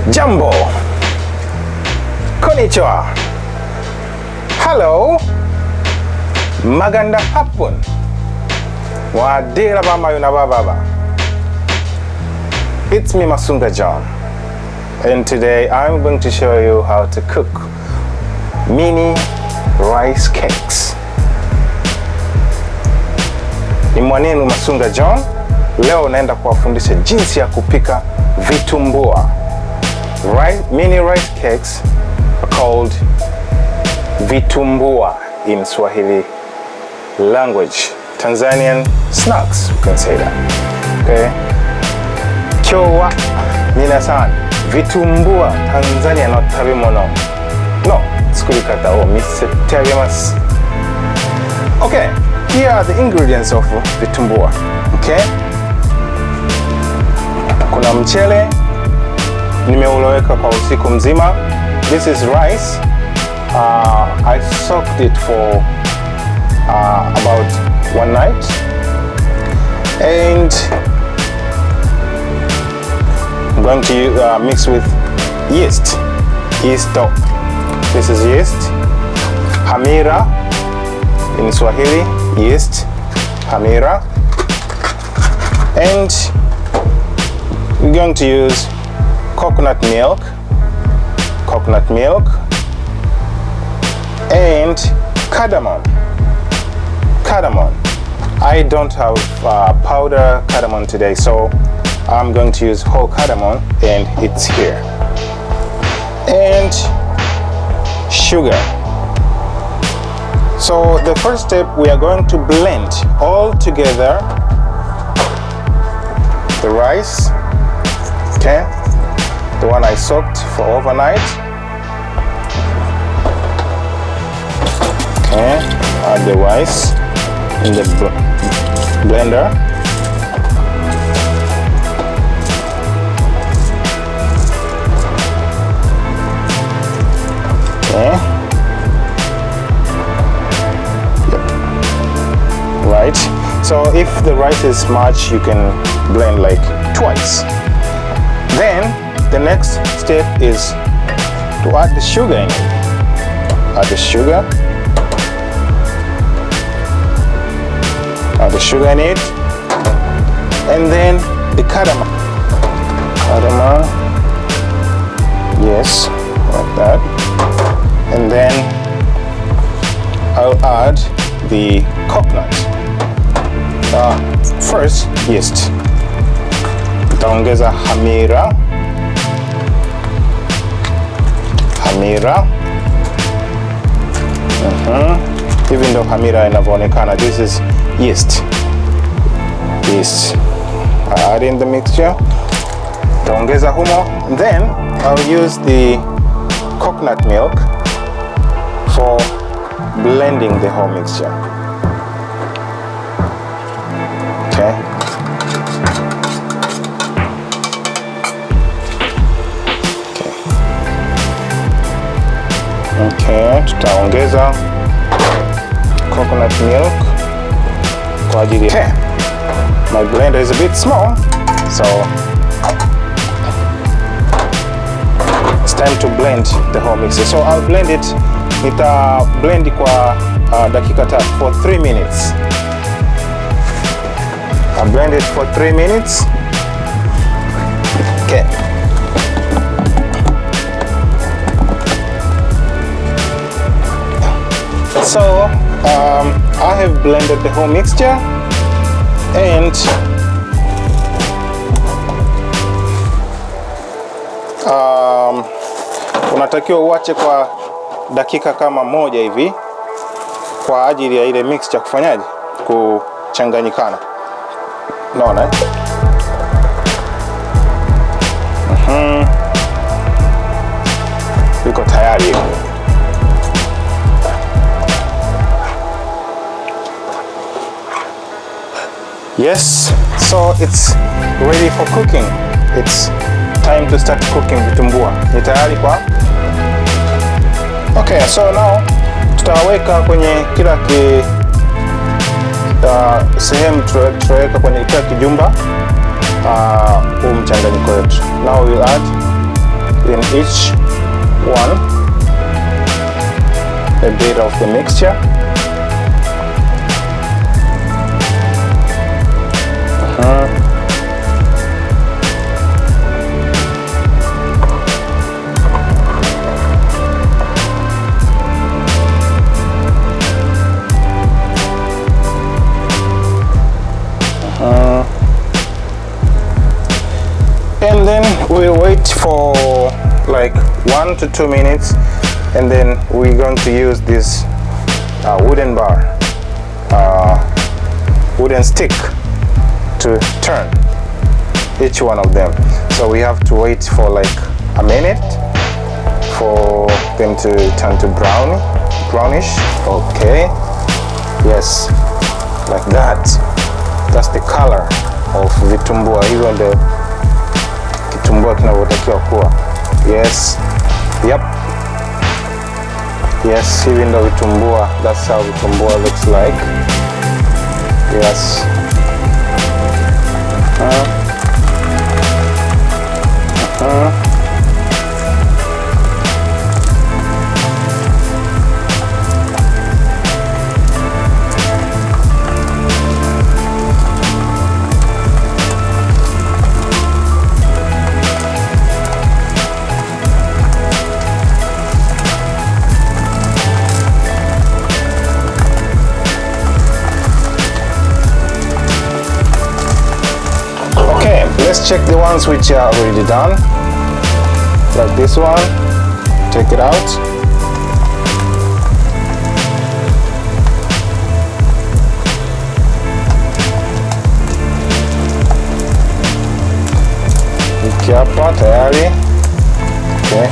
Jambo, konnichiwa, hello, maganda hapon, wadela bama yunababa. It's me, Masunga John, and today I'm going to show you how to cook mini rice cakes. Ni mwanenu Masunga John. Leo naenda kuwafundisha jinsi ya kupika vitumbua. Mini rice cakes are called vitumbua in Swahili language. Tanzanian snacks, we can say that. Okay. Kyowa minasan vitumbua Tanzania no tabemono no tsukurikata o misette agemasu. Okay, here are the ingredients of vitumbua. Okay. Kuna mchele nimeuloweka kwa usiku mzima. This is rice. I soaked it for about one night, and I'm going to mix with yeast. This is yeast. Hamira in Swahili, yeast, hamira. And we're going to use coconut milk, and cardamom. I don't have powder cardamom today, so I'm going to use whole cardamom, and it's here. And sugar. So the first step, we are going to blend all together the rice, okay, the one I soaked for overnight. Okay, add the rice in the blender. Okay. Right. So if the rice is much, you can blend like twice. Then the next step is to add the sugar in it. Add the sugar in it, and then the cardamom. Yes, like that. And then I'll add the coconut. First, yeast. Taongeza hamira. Even though hamira inavyoonekana, this is yeast. I add in the mixture. Taongeza humo. Then I'll use the coconut milk for blending the whole mixture. Okay. Okay, tutaongeza coconut milk kwa ajili. Okay. My blender is a bit small, so it's time to blend the whole mixture. So I'll blend it. Nita blend kwa dakika 3 for 3 minutes. I'll blend it for 3 minutes. Okay. So I have blended the whole mixture, and unatakiwa uache kwa dakika kama moja hivi kwa ajili ya ile mixture kufanyaje, kuchanganyikana. Naona iko tayari hivi. Yes, so it's ready for cooking. It's time to start cooking vitumbua. Ni tayari kwa. Okay, so now tutaweka kwenye kila sehemu, tutaweka kwenye kila kijumba mchanganyiko wetu. Now we'll add in each one a bit of the mixture. And then we'll wait for like 1 to 2 minutes, and then we're going to use this wooden bar, wooden stick to turn each one of them. So we have to wait for like a minute for them to turn to brownish. Okay, yes, like that. That's the color of vitumbua. Hivyo ndio kitumbua kinavyotakiwa kuwa. Yes, yep, yes, hivi ndio vitumbua. That's how vitumbua looks like. Yes. Let's check the ones which are already done, like this one. Take it out. Hiki hapa tayari. Okay.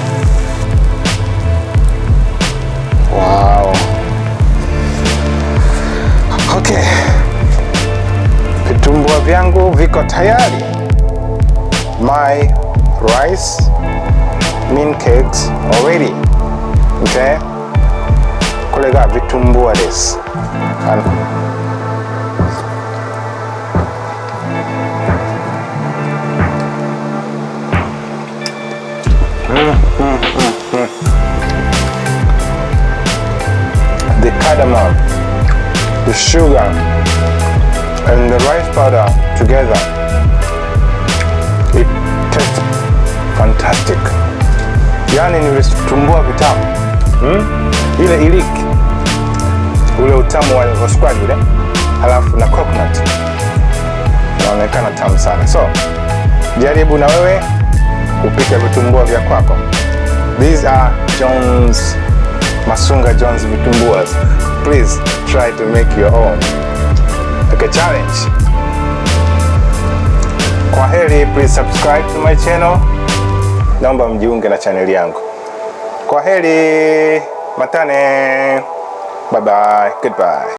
Wow. Okay. Vitumbua vyangu viko tayari. My rice mean cakes already. Okay, kore ga vitumbua desu. The cardamom, the sugar, and the rice powder together, it tastes fantastic. Yani ni vitumbua vitamu. Ile iliki, ule utamu wa sukari ule, halafu na coconut, inaonekana tamu sana. So jaribu na wewe upike vitumbua vya kwako. These are John's Masunga John's vitumbuas. Please try to make your own. Like a challenge. Kwa heri, please subscribe to my channel. Naomba mjiunge na channel yangu. Kwa heri, matane. Bye bye. Goodbye.